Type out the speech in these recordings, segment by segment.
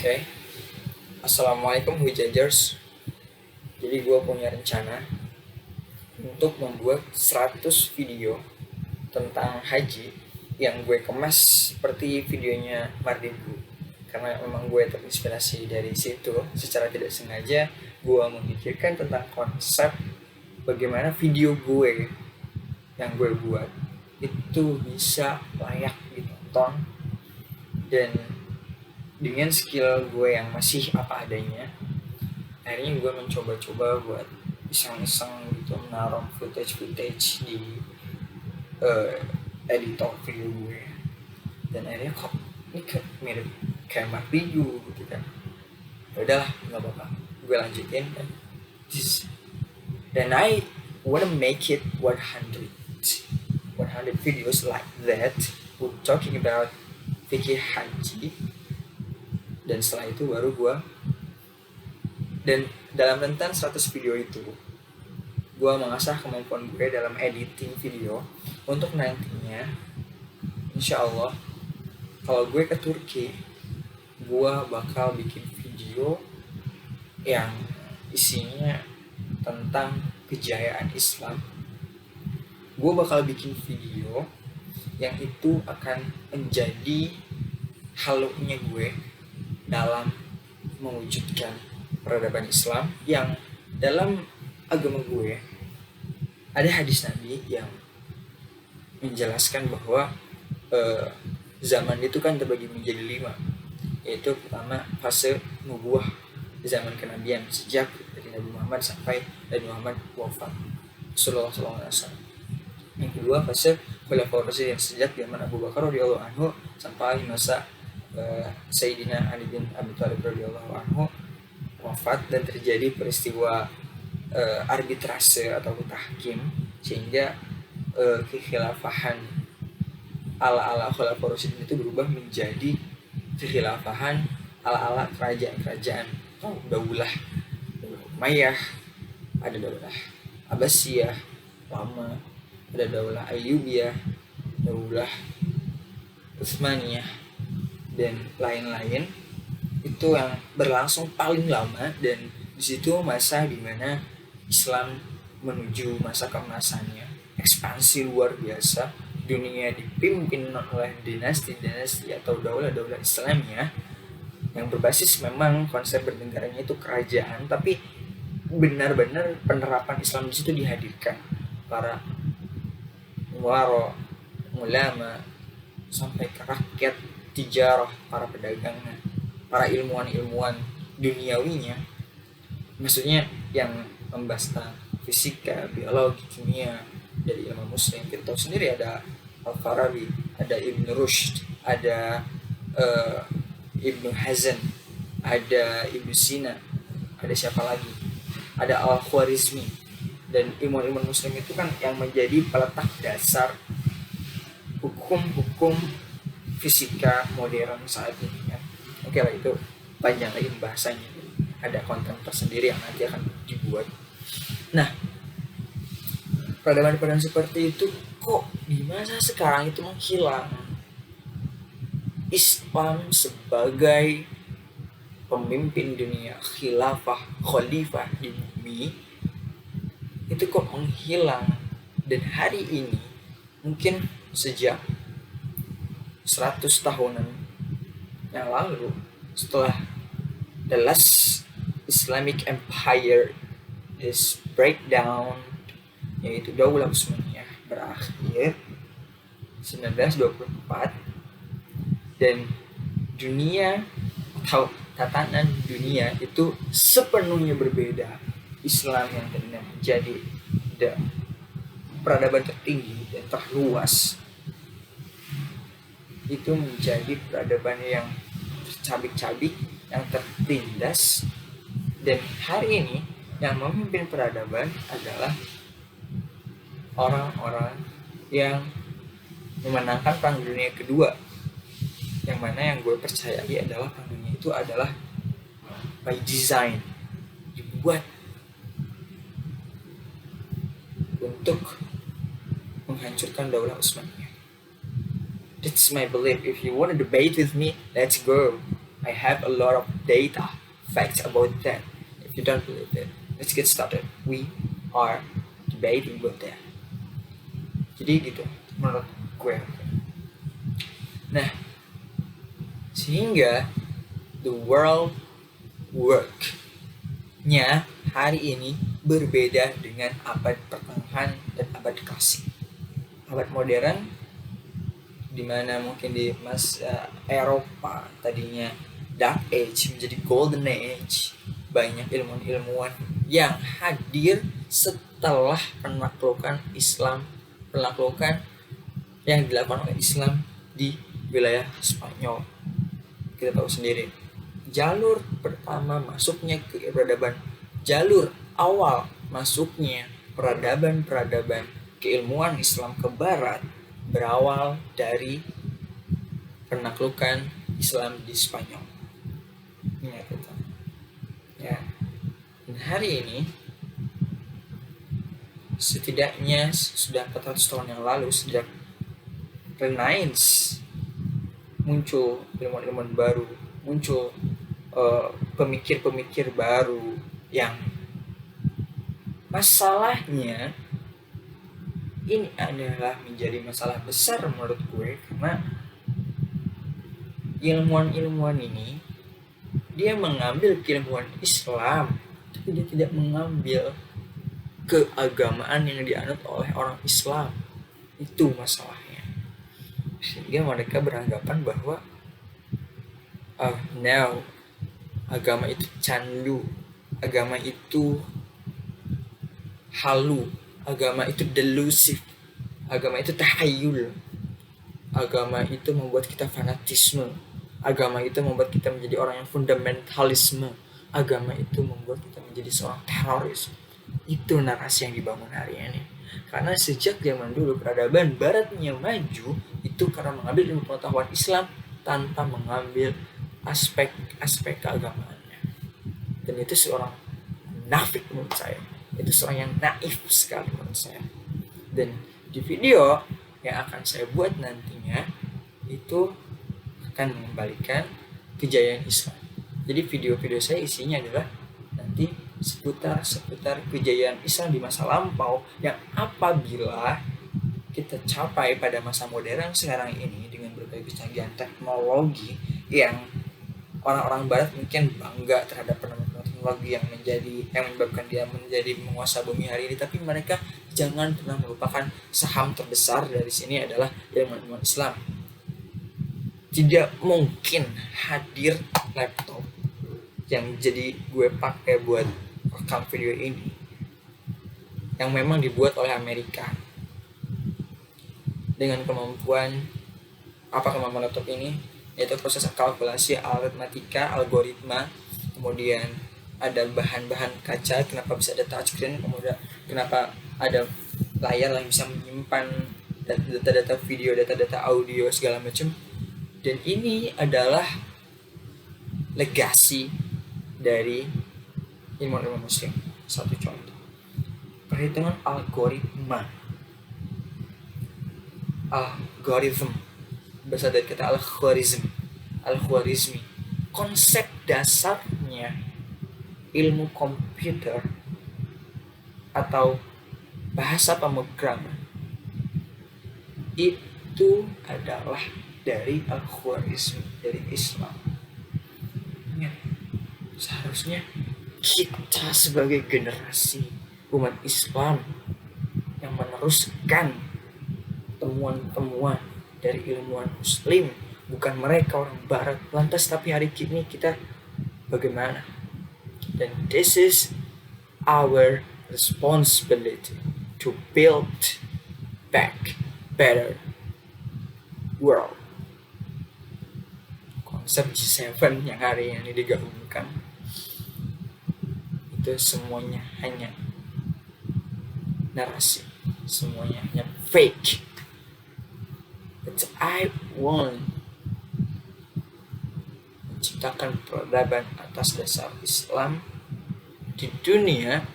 Oke, Assalamualaikum Hujajers. Jadi gue punya rencana untuk membuat 100 video tentang haji yang gue kemas seperti videonya Mardin Group. Karena memang gue terinspirasi dari situ, secara tidak sengaja gue memikirkan tentang konsep bagaimana video gue yang gue buat itu bisa layak ditonton, dan dengan skill gue yang masih apa adanya, akhirnya gue mencoba-coba buat iseng-iseng gitu menaruh footage di uh, editor video gue, dan akhirnya kok ini mirip kayak Mark Bigu gitu kan. Ya udahlah, nggak apa-apa, gue lanjutin dan I wanna make it 100 videos like that. We're talking about fikih haji, dan setelah itu baru gue, dan dalam rentan 100 video itu gue mengasah kemampuan gue dalam editing video untuk nantinya insya Allah kalau gue ke Turki, gue bakal bikin video yang isinya tentang kejayaan Islam. Gue bakal bikin video yang itu akan menjadi halunya gue dalam mewujudkan peradaban Islam, yang dalam agama gue ada hadis Nabi yang menjelaskan bahwa zaman itu kan terbagi menjadi 5, yaitu pertama fase nubuah, zaman kenabian sejak dari Nabi Muhammad sampai Nabi Muhammad wafat Rasulullah SAW. Yang kedua fase khulafaur rasyidin, sejak zaman Abu Bakar radhiyallahu anhu sampai masa Sayyidina Ali bin Abi Thalib radhiyallahu anhu wafat, dan terjadi peristiwa arbitrase atau tahkim, sehingga kekhilafahan ala khulafaur rasyidin itu berubah menjadi kekhilafahan ala kerajaan-kerajaan atau daulah Umayyah, ada daulah Abbasiyah lama, ada daulah Ayyubiyah, daulah Utsmaniyah, dan lain-lain. Itu yang berlangsung paling lama, dan di situ masa dimana Islam menuju masa keemasannya, ekspansi luar biasa, dunia dipimpin oleh dinasti-dinasti atau daulah-daulah Islamnya yang berbasis memang konsep bernegaranya itu kerajaan, tapi benar-benar penerapan Islam di situ dihadirkan. Para waro, ulama, sampai ke rakyat, tijarah, para pedagangnya, para ilmuwan duniawinya, maksudnya yang membahas tentang fisika, biologi, kimia, dari ilmu muslim. Kita tahu sendiri ada Al-Farabi, ada Ibn Rushd, ada Ibn Hazm, ada Ibn Sina, ada siapa lagi, ada Al-Khwarizmi, dan ilmuwan muslim itu kan yang menjadi peletak dasar hukum-hukum fisika modern saat ini ya. Oke lah, itu panjang lagi pembahasannya, ada konten tersendiri yang nanti akan dibuat. Nah, peradaban seperti itu kok di masa sekarang itu menghilang. Islam sebagai pemimpin dunia, khalifah di bumi itu kok menghilang. Dan hari ini mungkin sejak 100 tahunan yang lalu, setelah the last Islamic Empire is breakdown, yaitu Daulah Utsmaniyah berakhir 1924, dan dunia atau tatanan dunia itu sepenuhnya berbeda. Islam yang tadinya menjadi peradaban tertinggi dan terluas itu menjadi peradaban yang tercabik-cabik, yang tertindas, dan hari ini yang memimpin peradaban adalah orang-orang yang memenangkan Perang Dunia Kedua, yang mana yang gue percayai adalah Perang Dunia itu adalah by design, dibuat untuk menghancurkan Daulah Utsmaniyah. That's my belief. If you want to debate with me, let's go. I have a lot of data, facts about that. If you don't believe it, let's get started. We are debating about that. Jadi gitu, menurut gue. Nah, sehingga the world work-nya hari ini berbeda dengan abad pertengahan dan abad klasik. Abad modern, dimana mungkin di masa Eropa tadinya Dark Age menjadi Golden Age, banyak ilmuwan-ilmuwan yang hadir setelah penaklukan yang dilakukan oleh Islam di wilayah Spanyol. Kita tahu sendiri, jalur pertama masuknya ke peradaban, jalur awal masuknya peradaban keilmuan Islam ke barat berawal dari penaklukan Islam di Spanyol. Ingat itu. Ya. Dan hari ini setidaknya sudah 400 tahun yang lalu, sejak Renaissance muncul ilmuwan-ilmuwan baru, muncul pemikir-pemikir baru yang masalahnya ini adalah menjadi masalah besar menurut gue, karena ilmuwan-ilmuwan ini dia mengambil keilmuan Islam tapi dia tidak mengambil keagamaan yang dianut oleh orang Islam. Itu masalahnya. Sehingga mereka beranggapan bahwa now agama itu candu, agama itu halu, agama itu delusif, agama itu tahayul, agama itu membuat kita fanatisme, agama itu membuat kita menjadi orang yang fundamentalisme, agama itu membuat kita menjadi seorang teroris. Itu narasi yang dibangun hari ini. Karena sejak zaman dulu peradaban baratnya maju itu karena mengambil ilmu pengetahuan Islam tanpa mengambil aspek keagamaannya. Dan itu seorang munafik menurut saya. Itu seorang yang naif sekali menurut saya. Dan di video yang akan saya buat nantinya itu akan mengembalikan kejayaan Islam. Jadi video-video saya isinya adalah nanti seputar kejayaan Islam di masa lampau yang apabila kita capai pada masa modern sekarang ini dengan berbagai kecanggihan teknologi yang orang-orang barat mungkin bangga terhadap penemuan teknologi yang menyebabkan dia menjadi menguasai bumi hari ini, tapi mereka jangan pernah melupakan saham terbesar dari sini adalah ilmu Islam. Tidak mungkin hadir laptop yang jadi gue pakai buat rekam video ini yang memang dibuat oleh Amerika dengan kemampuan laptop ini, yaitu proses kalkulasi aritmatika, algoritma, kemudian ada bahan-bahan kaca, kenapa bisa ada touchscreen, kemudian kenapa ada layar yang bisa menyimpan data-data video, data-data audio segala macam. Dan ini adalah legasi dari ilmu muslim. Satu contoh, perhitungan algoritma, berasal dari kata al-khwarizmi. Konsep dasarnya ilmu komputer atau bahasa pemrograman itu adalah dari al-khwarizmi, dari Islam. Seharusnya kita sebagai generasi umat Islam yang meneruskan temuan-temuan dari ilmuwan muslim, bukan mereka orang barat. Lantas tapi hari ini kita bagaimana? Dan this is our responsibility to build back better world. Konsep G7 yang hari ini digabungkan itu semuanya hanya narasi, semuanya hanya fake. But I want menciptakan peradaban atas dasar Islam di dunia,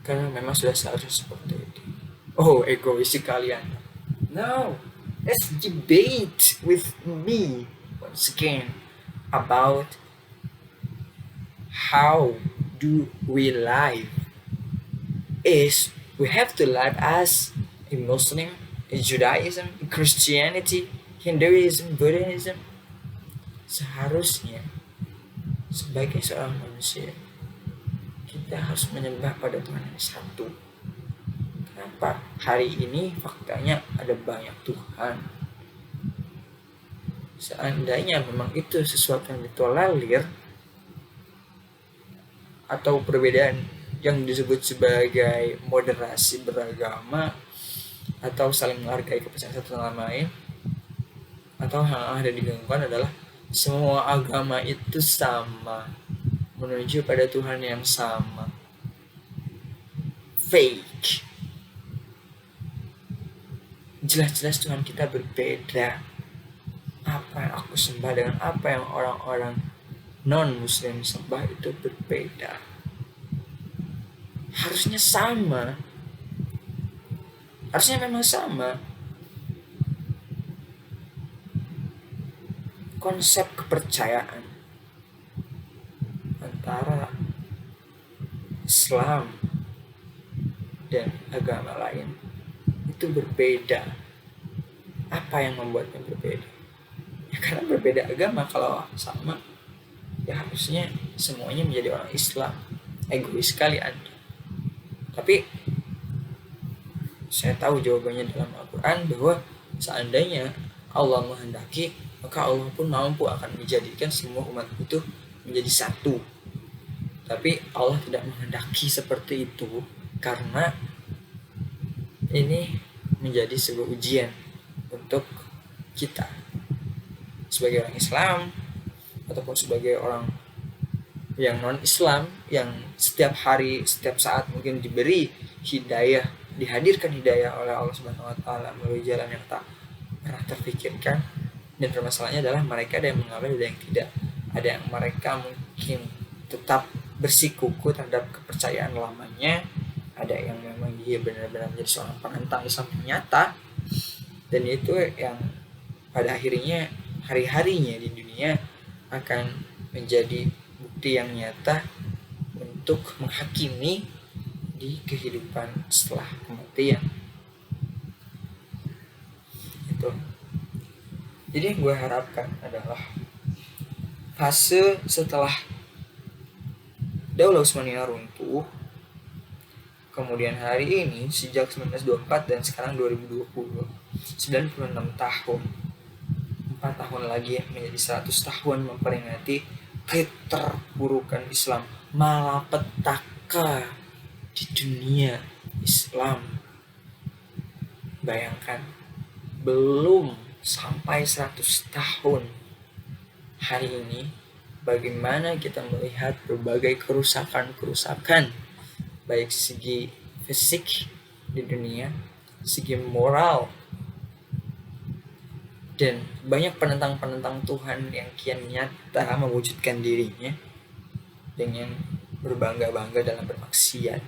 karena memang sudah seharusnya seperti itu. Oh, egois kalian. No, let's debate with me once again. about how do we live is we have to live as a Muslim, a Judaism, a Christianity, Hinduism, Buddhism. Seharusnya sebagai seorang manusia kita harus menyembah pada Tuhan yang satu. Kenapa? Hari ini faktanya ada banyak Tuhan. Seandainya memang itu sesuatu yang ditolerir atau perbedaan yang disebut sebagai moderasi beragama atau saling menghargai kepercayaan satu sama lain, atau hal yang ada di lingkungan adalah semua agama itu sama, menuju pada Tuhan yang sama. Fake. Jelas-jelas Tuhan kita berbeda. Apa yang aku sembah dengan apa yang orang-orang non-Muslim sembah itu berbeda. Harusnya sama. Harusnya memang sama. Konsep kepercayaan antara Islam dan agama lain itu berbeda. Apa yang membuatnya berbeda? Ya karena berbeda agama. Kalau sama, ya harusnya semuanya menjadi orang Islam. Egois sekali Anda. Tapi saya tahu jawabannya dalam Al-Quran bahwa seandainya Allah menghendaki, maka Allah pun mampu akan menjadikan semua umat itu menjadi satu. Tapi Allah tidak menghendaki seperti itu karena ini menjadi sebuah ujian untuk kita sebagai orang Islam ataupun sebagai orang yang non-Islam yang setiap hari, setiap saat mungkin diberi hidayah, dihadirkan hidayah oleh Allah Subhanahu wa taala melalui jalan yang tak pernah terfikirkan. Dan permasalahannya adalah mereka ada yang mengambil, ada yang tidak. Ada yang mereka mungkin tetap bersikuku terhadap kepercayaan lamanya, ada yang memang dia benar-benar menjadi seorang penentang Islam nyata, dan itu yang pada akhirnya hari-harinya di dunia akan menjadi bukti yang nyata untuk menghakimi di kehidupan setelah kematian. Itu. Jadi yang gue harapkan adalah fase setelah Daulah Utsmaniyah runtuh, kemudian hari ini sejak 1924 dan sekarang 2020, 96 tahun, 4 tahun lagi menjadi 100 tahun memperingati keterpurukan Islam, malapetaka di dunia Islam. Bayangkan, belum sampai 100 tahun hari ini, bagaimana kita melihat berbagai kerusakan baik segi fisik di dunia, segi moral, dan banyak penentang-penentang Tuhan yang kian nyata mewujudkan dirinya dengan berbangga-bangga dalam bermaksiat,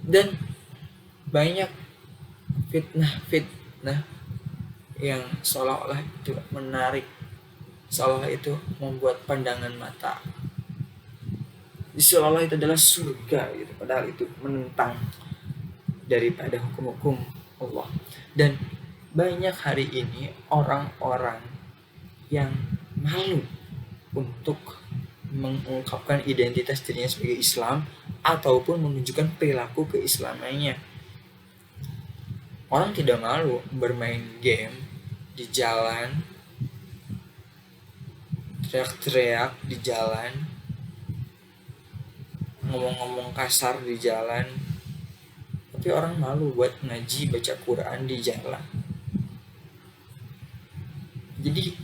dan banyak fitnah yang seolah-olah itu menarik, seolah itu membuat pandangan mata, seolah itu adalah surga gitu, padahal itu menentang daripada hukum-hukum Allah. Dan banyak hari ini orang-orang yang malu untuk mengungkapkan identitas dirinya sebagai Islam ataupun menunjukkan perilaku keislamannya. Orang tidak malu bermain game di jalan, teriak-teriak di jalan, ngomong-ngomong kasar di jalan, tapi orang malu buat ngaji, baca Quran di jalan. Jadi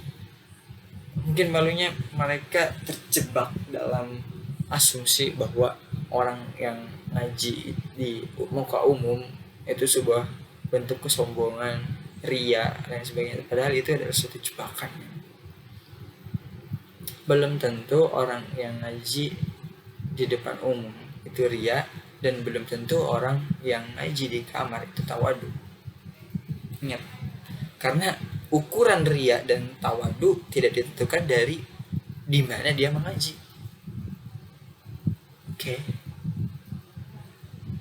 mungkin malunya mereka terjebak dalam asumsi bahwa orang yang ngaji di muka umum itu sebuah bentuk kesombongan, ria, dan sebagainya. Padahal itu adalah suatu jebakan. Belum tentu orang yang ngaji di depan umum itu ria, dan belum tentu orang yang ngaji di kamar itu tawadu. Ingat, karena ukuran ria dan tawadu tidak ditentukan dari di mana dia mengaji. Okay.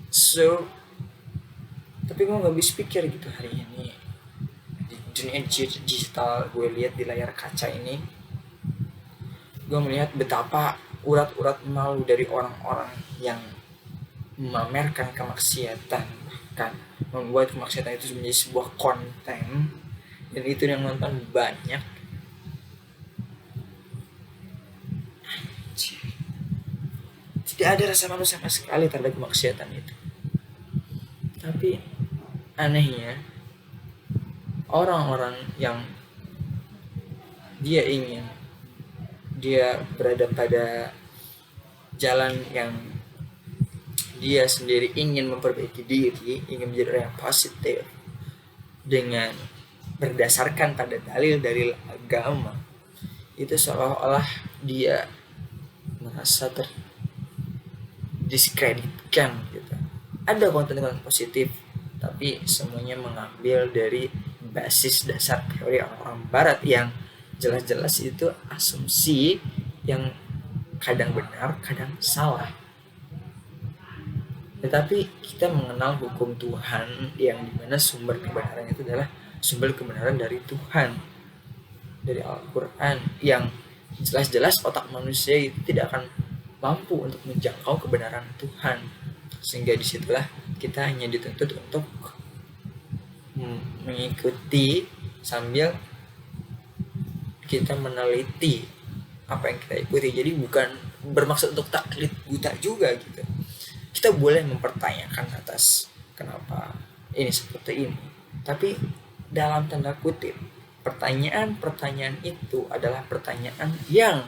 So, tapi gue nggak habis pikir gitu hari ini di dunia digital. Gue lihat di layar kaca ini, gue melihat betapa urat-urat malu dari orang-orang yang memamerkan kemaksiatan, bahkan membuat kemaksiatan itu menjadi sebuah konten, dan itu yang nonton banyak. Tidak ada rasa malu sama sekali terhadap kemaksiatan itu. Tapi anehnya, orang-orang yang dia berada pada jalan yang dia sendiri ingin memperbaiki diri, ingin menjadi orang yang positif dengan berdasarkan pada dalil dari agama, itu seolah-olah dia merasa terdiskreditkan gitu. Ada konten-konten positif, tapi semuanya mengambil dari basis dasar teori orang-orang barat yang jelas-jelas itu asumsi yang kadang benar, kadang salah. Tetapi kita mengenal hukum Tuhan yang dimana sumber kebenaran itu adalah sumber kebenaran dari Tuhan, dari Al-Quran, yang jelas-jelas otak manusia itu tidak akan mampu untuk menjangkau kebenaran Tuhan. Sehingga disitulah kita hanya dituntut untuk mengikuti sambil kita meneliti apa yang kita ikuti. Jadi bukan bermaksud untuk taklid buta juga gitu. Kita boleh mempertanyakan atas kenapa ini seperti ini, tapi dalam tanda kutip, pertanyaan-pertanyaan itu adalah pertanyaan yang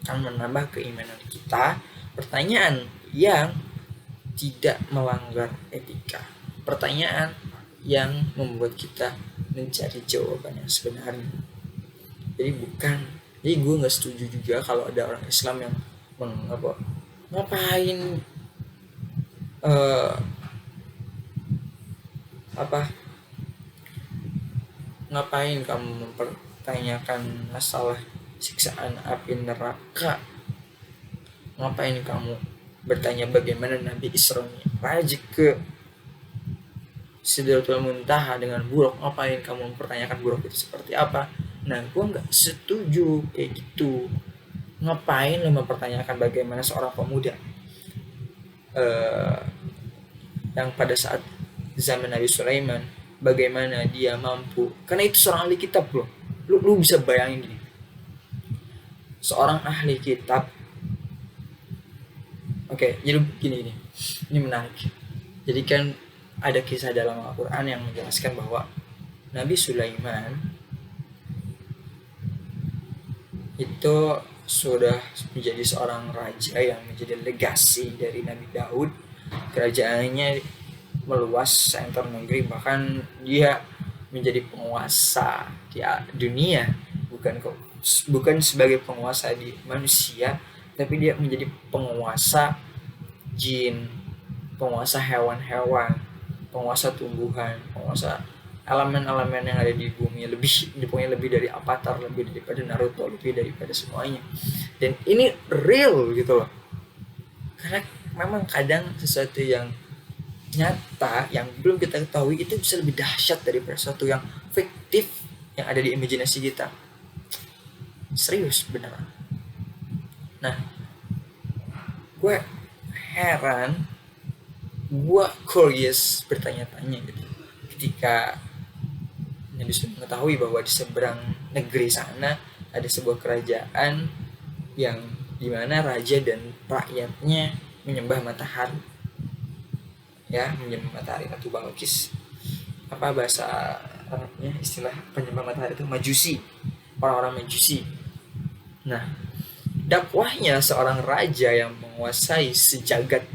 akan menambah keimanan kita, pertanyaan yang tidak melanggar etika, pertanyaan yang membuat kita mencari jawaban yang sebenarnya. Jadi gue nggak setuju juga kalau ada orang Islam yang ngapain kamu mempertanyakan masalah siksaan api neraka, ngapain kamu bertanya bagaimana Nabi Isra Mi'raj ke Sidratul Muntaha dengan buruk, ngapain kamu mempertanyakan buruk itu seperti apa. Nah, gue nggak setuju kayak gitu. Ngapain lo mempertanyakan bagaimana seorang pemuda yang pada saat zaman Nabi Sulaiman, bagaimana dia mampu, karena itu seorang ahli kitab loh. Lu bisa bayangin gini, seorang ahli kitab. Oke, jadi gini, ini menarik. Jadi kan ada kisah dalam Al-Quran yang menjelaskan bahwa Nabi Sulaiman itu sudah menjadi seorang raja yang menjadi legasi dari Nabi Daud. Kerajaannya meluas antar negeri, bahkan dia menjadi penguasa di dunia, bukan sebagai penguasa di manusia, tapi dia menjadi penguasa jin, penguasa hewan-hewan, penguasa tumbuhan, penguasa elemen-elemen yang ada di bumi, lebih dari Avatar, lebih daripada Naruto, lebih daripada semuanya. Dan ini real gitu loh, karena memang kadang sesuatu yang nyata yang belum kita ketahui itu bisa lebih dahsyat daripada sesuatu yang fiktif yang ada di imajinasi kita. Serius beneran. Nah, gue heran, gue curious, bertanya-tanya gitu, ketika Nabi sudah mengetahui bahwa di seberang negeri sana ada sebuah kerajaan yang dimana raja dan rakyatnya menyembah matahari, menyembah matahari, Ratu Balkis. Apa bahasa Arabnya istilah penyembah matahari itu? Majusi, orang-orang Majusi. Nah, dakwahnya seorang raja yang menguasai sejagat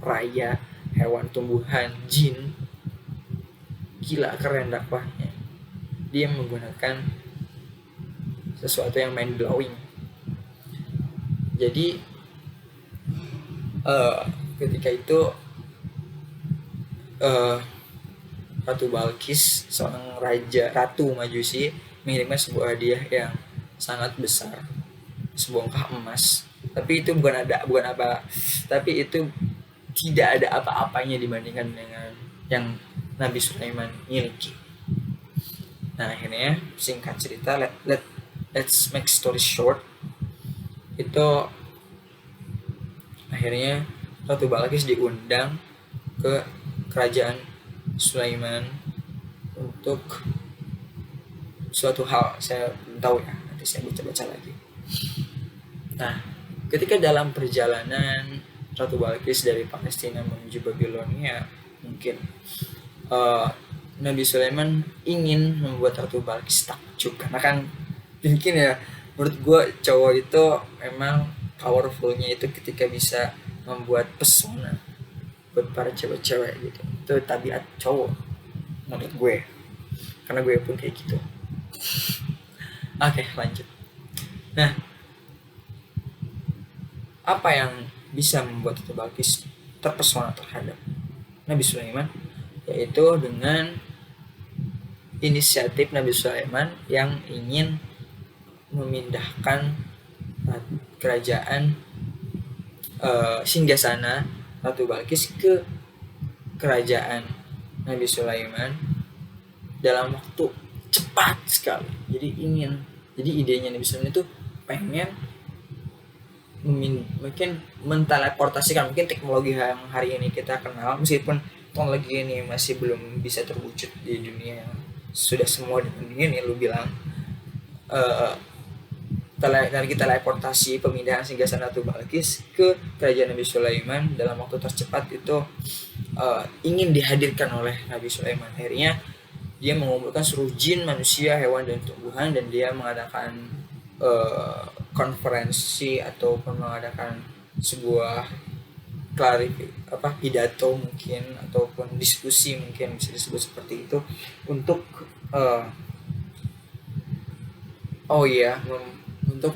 raya hewan, tumbuhan, jin, gila keren dakwahnya. Dia menggunakan sesuatu yang mind blowing. Jadi ketika itu Ratu Balkis, seorang ratu Majusi, mengirimkan sebuah hadiah yang sangat besar. sebongkah emas. Tapi itu bukan apa, tapi itu tidak ada apa-apanya dibandingkan dengan yang Nabi Sulaiman miliki. Nah akhirnya singkat cerita, let's make story short, itu akhirnya Ratu Balkis diundang ke kerajaan Sulaiman untuk suatu hal, saya belum tahu ya, nanti saya baca-baca lagi. Nah ketika dalam perjalanan Ratu Balkis dari Palestina menuju Babilonia, mungkin Nabi Sulaiman ingin membuat Ratu Balkis takjub, karena kan mungkin ya, menurut gue cowok itu memang powerfulnya itu ketika bisa membuat pesona buat para cewek-cewek gitu. Itu tabiat cowok menurut gue, karena gue pun kayak gitu. Oke, lanjut. Nah, apa yang bisa membuat Ratu Balkis terpesona terhadap Nabi Sulaiman? Yaitu dengan inisiatif Nabi Sulaiman yang ingin memindahkan kerajaan singgasana Ratu Balkis ke kerajaan Nabi Sulaiman dalam waktu cepat sekali. Jadi idenya Nabi Sulaiman itu pengen mungkin menteleportasikan, mungkin teknologi yang hari ini kita kenal, meskipun teknologi ini masih belum bisa terwujud di dunia yang sudah semua dunia ini lu bilang, teknologi teleportasi pemindahan singgasana Ratu Balkis ke kerajaan Nabi Sulaiman dalam waktu tercepat itu ingin dihadirkan oleh Nabi Sulaiman. Akhirnya dia mengumpulkan seluruh jin, manusia, hewan, dan tumbuhan, dan dia mengadakan konferensi ataupun mengadakan sebuah pidato mungkin, ataupun diskusi mungkin bisa disebut seperti itu, untuk untuk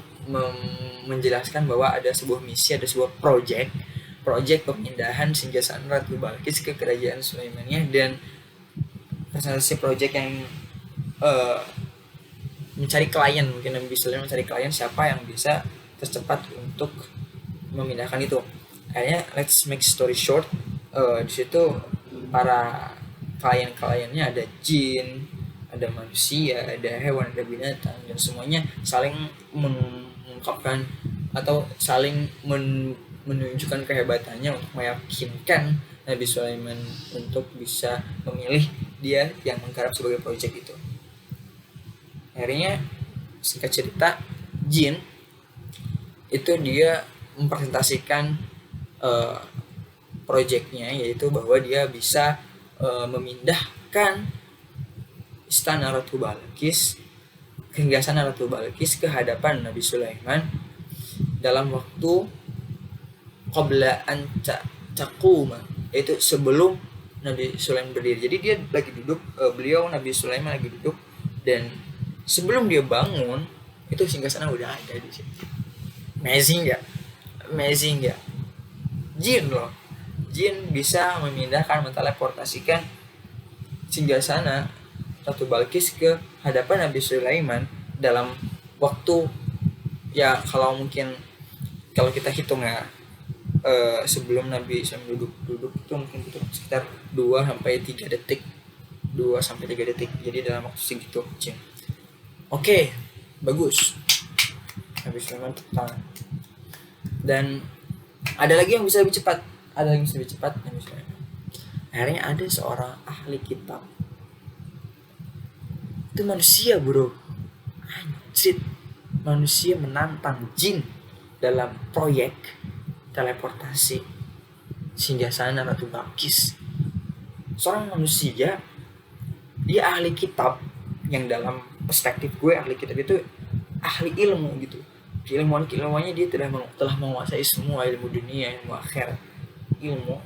menjelaskan bahwa ada sebuah misi, ada sebuah project pemindahan singgasana Ratu Balkis ke kerajaan Sulaimaniyah, dan presentasi project yang mencari klien, mungkin Nabi Sulaiman mencari klien siapa yang bisa tercepat untuk memindahkan itu. Akhirnya let's make story short, di situ para klien-kliennya ada jin, ada manusia, ada hewan, ada binatang, dan semuanya saling mengungkapkan atau saling menunjukkan kehebatannya untuk meyakinkan Nabi Sulaiman untuk bisa memilih dia yang menggarap sebagai proyek itu. Akhirnya singkat cerita, jin itu dia mempresentasikan proyeknya, yaitu bahwa dia bisa memindahkan istana Ratu Balkis, singgasana Ratu Balkis ke hadapan Nabi Sulaiman dalam waktu qabla an taquma, yaitu sebelum Nabi Sulaiman berdiri. Jadi dia lagi duduk, Nabi Sulaiman lagi duduk, dan sebelum dia bangun itu singgasana udah ada di situ. Amazing ya. Jin bisa memindahkan, menteleportasikan singgasana Ratu Balkis ke hadapan Nabi Sulaiman dalam waktu, ya kalau kita hitung ya, sebelum Nabi Sulaiman duduk itu mungkin butuh sekitar 2 sampai 3 detik. Jadi dalam waktu segitu jin. Oke, bagus. Nabi Sulaiman tangan. Dan ada lagi yang bisa lebih cepat. Nabi Sulaiman. Akhirnya ada seorang ahli kitab. Itu manusia, bro. Anjir. Manusia menantang jin dalam proyek teleportasi singgasana Ratu Balkis. Seorang manusia, dia ahli kitab, yang dalam perspektif gue ahli kitab itu ahli ilmu gitu. Keilmuannya dia telah menguasai semua ilmu dunia, ilmu akhirat,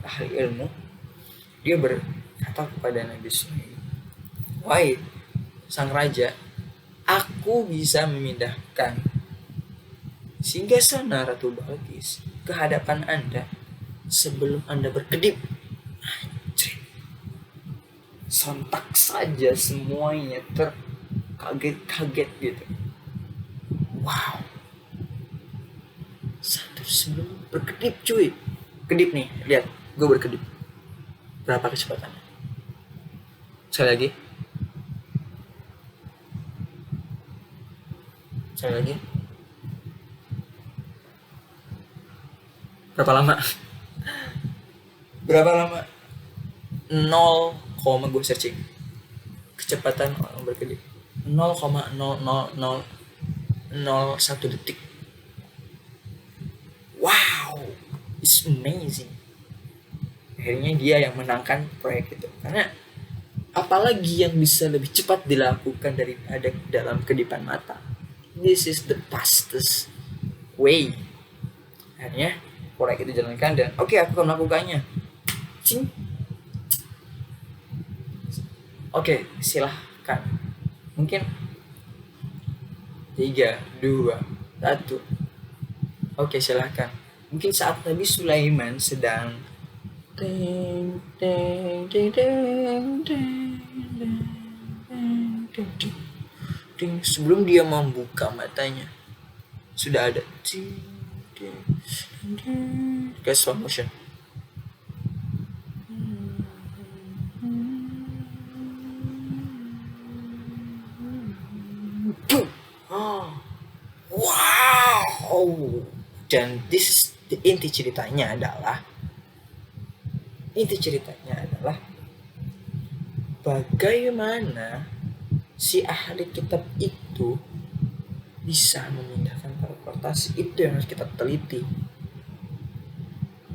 ahli ilmu. Dia berkata kepada Nabi Sulaiman, "Wahai sang raja, aku bisa memindahkan singgasana Ratu Balkis ke hadapan Anda sebelum Anda berkedip." Anjir. Sontak saja semuanya terkaget-kaget gitu. Wow. sebelum berkedip cuy. Kedip nih, lihat gue berkedip. Berapa kecepatannya? Sekali lagi. Sekali lagi. Berapa lama? Berapa lama? 0, gue searching kecepatan orang berkedip 0,00001 detik. Wow, it's amazing. Akhirnya dia yang menangkan proyek itu, karena apalagi yang bisa lebih cepat dilakukan daripada dalam kedipan mata. This is the fastest way. Akhirnya proyek itu dijalankan dan oke, aku akan melakukannya. Cing. Oke, silahkan. Mungkin 3, 2, 1. Oke, silahkan. Mungkin saat Nabi Sulaiman sedang sebelum dia membuka matanya sudah ada kayak slow motion. Wow. Dan inti ceritanya adalah bagaimana si ahli kitab itu bisa memindahkan teleportasi. Itu yang harus kita teliti.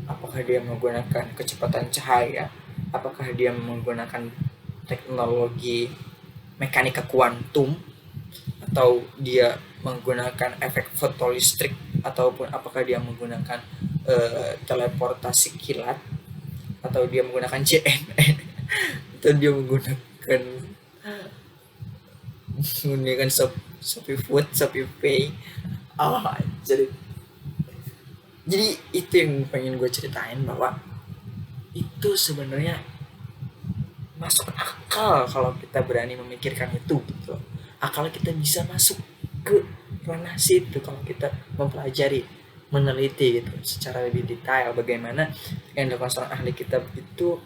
Apakah dia menggunakan kecepatan cahaya? Apakah dia menggunakan teknologi mekanika kuantum? Atau dia menggunakan efek fotolistrik? Ataupun apakah dia menggunakan teleportasi kilat? Atau dia menggunakan CNN? Atau dia menggunakan Shopee Food, Shopee Pay? Jadi itu yang pengen gue ceritain, bahwa itu sebenarnya masuk akal kalau kita berani memikirkan itu gitu. Akal kita bisa masuk ke ranah situ kalau kita mempelajari, meneliti gitu secara lebih detail bagaimana yang dilakukan seorang ahli kitab itu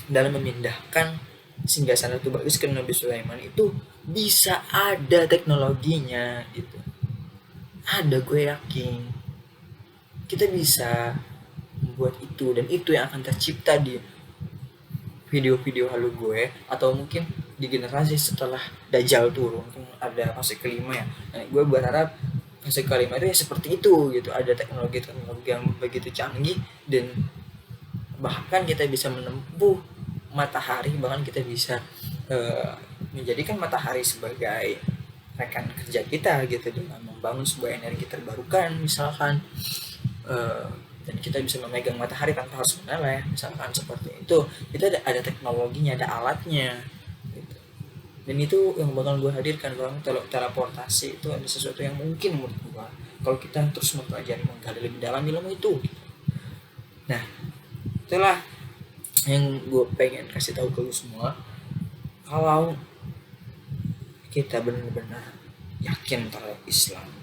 dalam memindahkan singgasana itu bagus ke Nabi Sulaiman. Itu bisa ada teknologinya gitu. Ada, gue yakin kita bisa membuat itu, dan itu yang akan tercipta di video-video halu gue, atau mungkin di generasi setelah Dajjal turun, ada fase kelima ya. Nah, gue berharap fase kelima itu ya seperti itu gitu, ada teknologi yang begitu canggih, dan bahkan kita bisa menempuh matahari, bahkan kita bisa menjadikan matahari sebagai rekan kerja kita gitu, dengan membangun sebuah energi terbarukan misalkan, dan kita bisa memegang matahari tanpa harus meneleh misalkan seperti itu. Kita ada teknologinya, ada alatnya gitu. Dan itu yang bakal gue hadirkan, bang. Teleportasi itu ada sesuatu yang mungkin menurut gue kalau kita terus mempelajari, menggali lebih dalam ilmu itu gitu. Nah, itulah yang gue pengen kasih tahu ke lu semua. Kalau kita benar-benar yakin terhadap Islam,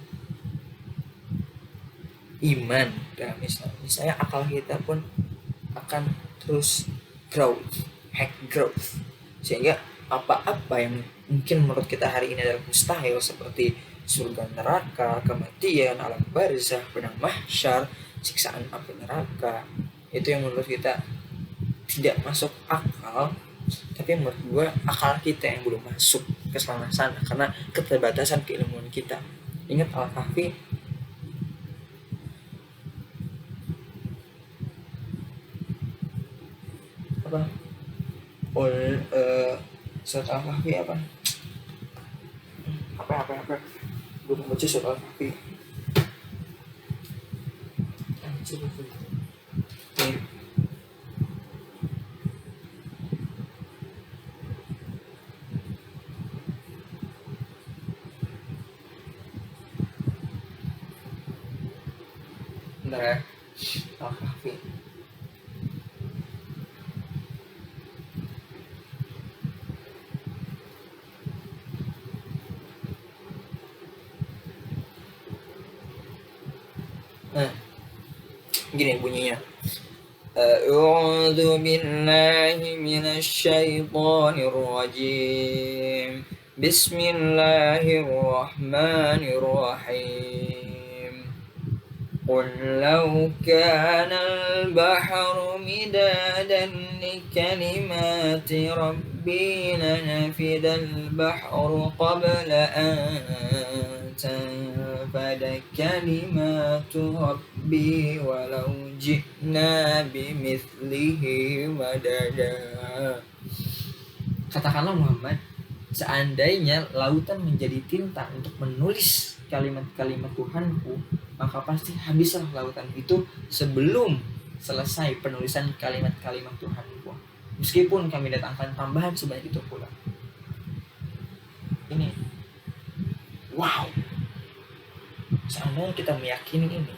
iman dalam Islam, misalnya akal kita pun akan terus growth, sehingga apa-apa yang mungkin menurut kita hari ini adalah mustahil, seperti surga neraka, kematian, alam barzah, padang mahsyar, siksaan api neraka, itu yang menurut kita tidak masuk akal. Tapi menurut gue akal kita yang belum masuk ke sana karena keterbatasan keilmuan kita. Ingat Al-Kahfi, apa? Surat Al-Kahfi apa? Apa? Gue mau baca surat Al-Kahfi. Bentar ya. Al-Kahfi. Nah, Gini bunyinya. A'udzu billahi minasy syaithanir rajim. Bismillahirrahmanirrahim. Qul law kana al-bahru midadan li kalimati rabbi lanafida al-bahru qabla an tanfada kalimatu rabbi walau ji'na bimithlihi madada. Katakanlah Muhammad, seandainya lautan menjadi tinta untuk menulis kalimat-kalimat Tuhanku, maka pasti habislah lautan itu sebelum selesai penulisan kalimat-kalimat Tuhanku, meskipun kami datangkan tambahan sebanyak itu pula. Ini wow, seandainya kita meyakini ini,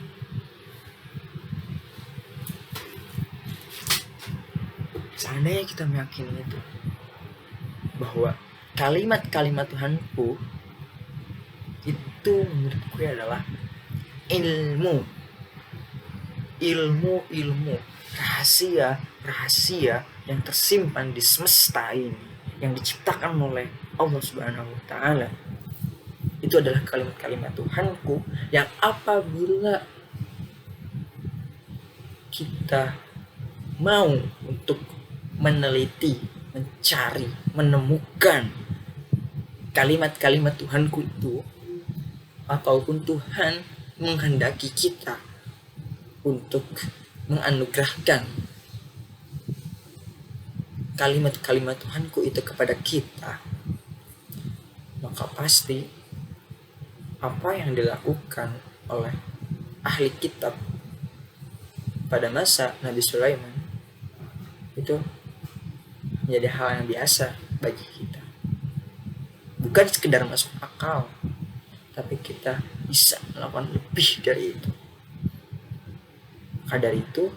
seandainya kita meyakini itu, bahwa kalimat-kalimat Tuhanku itu menurutku adalah ilmu, rahasia yang tersimpan di semesta ini, yang diciptakan oleh Allah Subhanahu wa Ta'ala. Itu adalah kalimat-kalimat Tuhanku yang apabila kita mau untuk meneliti, mencari, menemukan kalimat-kalimat Tuhanku itu, ataupun Tuhan menghendaki kita untuk menganugerahkan kalimat-kalimat Tuhanku itu kepada kita, maka pasti apa yang dilakukan oleh ahli kitab pada masa Nabi Sulaiman itu menjadi hal yang biasa bagi kita. Bukan sekedar masuk akal, tapi kita bisa melakukan lebih dari itu. Maka dari itu,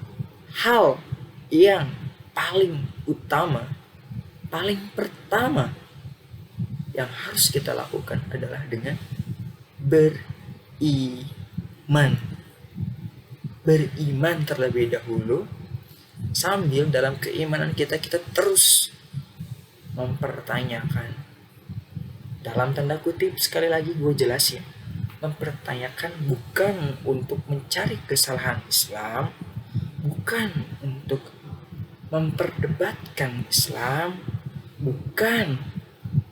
hal yang paling utama, paling pertama yang harus kita lakukan adalah dengan beriman. Beriman terlebih dahulu, sambil dalam keimanan kita terus mempertanyakan, dalam tanda kutip, sekali lagi gue jelasin, mempertanyakan bukan untuk mencari kesalahan Islam, bukan untuk memperdebatkan Islam, bukan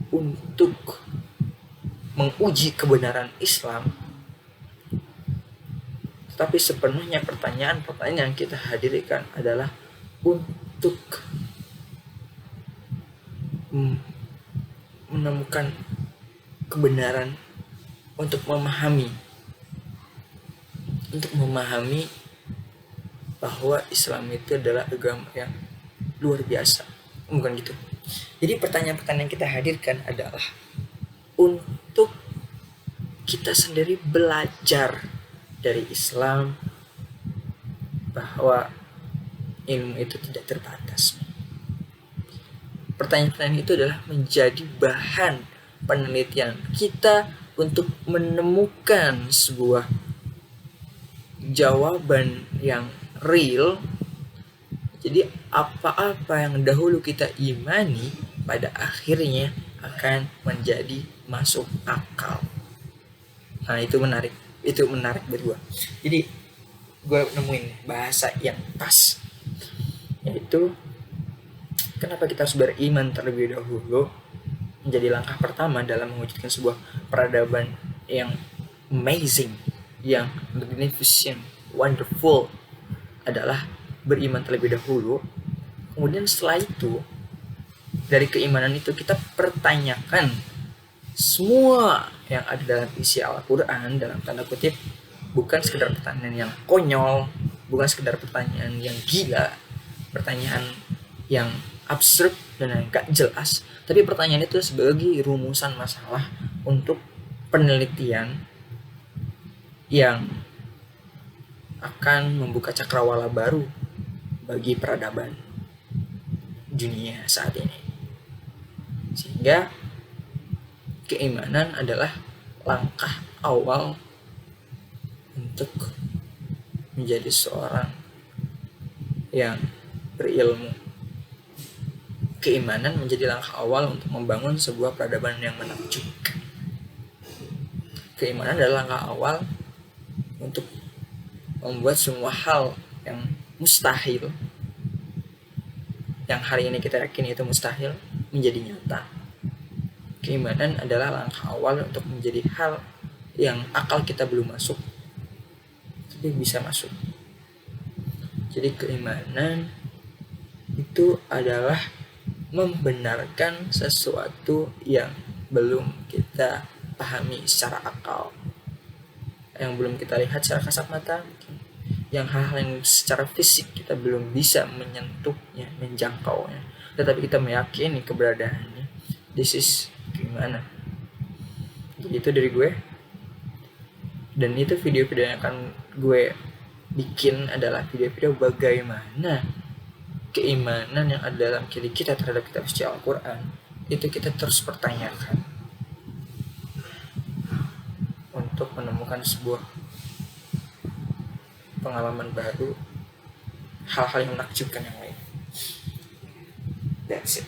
untuk menguji kebenaran Islam, tetapi sepenuhnya pertanyaan-pertanyaan yang kita hadirkan adalah untuk menemukan kebenaran, untuk memahami bahwa Islam itu adalah agama yang luar biasa. Bukan gitu. Jadi pertanyaan-pertanyaan yang kita hadirkan adalah untuk kita sendiri belajar dari Islam bahwa ilmu itu tidak terbatas. Pertanyaan-pertanyaan itu adalah menjadi bahan penelitian kita untuk menemukan sebuah jawaban yang real. Jadi apa-apa yang dahulu kita imani pada akhirnya akan menjadi masuk akal. Nah, itu menarik buat gue. Jadi gue nemuin bahasa yang pas, yaitu kenapa kita harus beriman terlebih dahulu. Menjadi langkah pertama dalam mewujudkan sebuah peradaban yang amazing, yang magnificent, wonderful, adalah beriman terlebih dahulu. Kemudian setelah itu, dari keimanan itu kita pertanyakan semua yang ada dalam isi Al-Quran, dalam tanda kutip, bukan sekedar pertanyaan yang konyol, bukan sekedar pertanyaan yang gila, pertanyaan yang absurd dan yang gak jelas, tapi pertanyaan itu sebagai rumusan masalah untuk penelitian yang akan membuka cakrawala baru bagi peradaban dunia saat ini. Sehingga keimanan adalah langkah awal untuk menjadi seorang yang berilmu. Keimanan menjadi langkah awal untuk membangun sebuah peradaban yang menakjubkan. Keimanan adalah langkah awal untuk membuat semua hal yang mustahil, yang hari ini kita yakini itu mustahil, menjadi nyata. Keimanan adalah langkah awal untuk menjadi hal yang akal kita belum masuk, tapi bisa masuk. Jadi keimanan itu adalah membenarkan sesuatu yang belum kita pahami secara akal, yang belum kita lihat secara kasat mata, yang hal-hal yang secara fisik kita belum bisa menyentuhnya, menjangkaunya, tetapi kita meyakini keberadaannya. This is keimanan. Jadi itu dari gue. Dan itu video-video yang akan gue bikin adalah video-video bagaimana keimanan yang ada dalam diri kita terhadap kitab suci Al-Quran itu kita terus pertanyakan untuk menemukan sebuah pengalaman baru, hal-hal yang menakjubkan yang lain. That's it.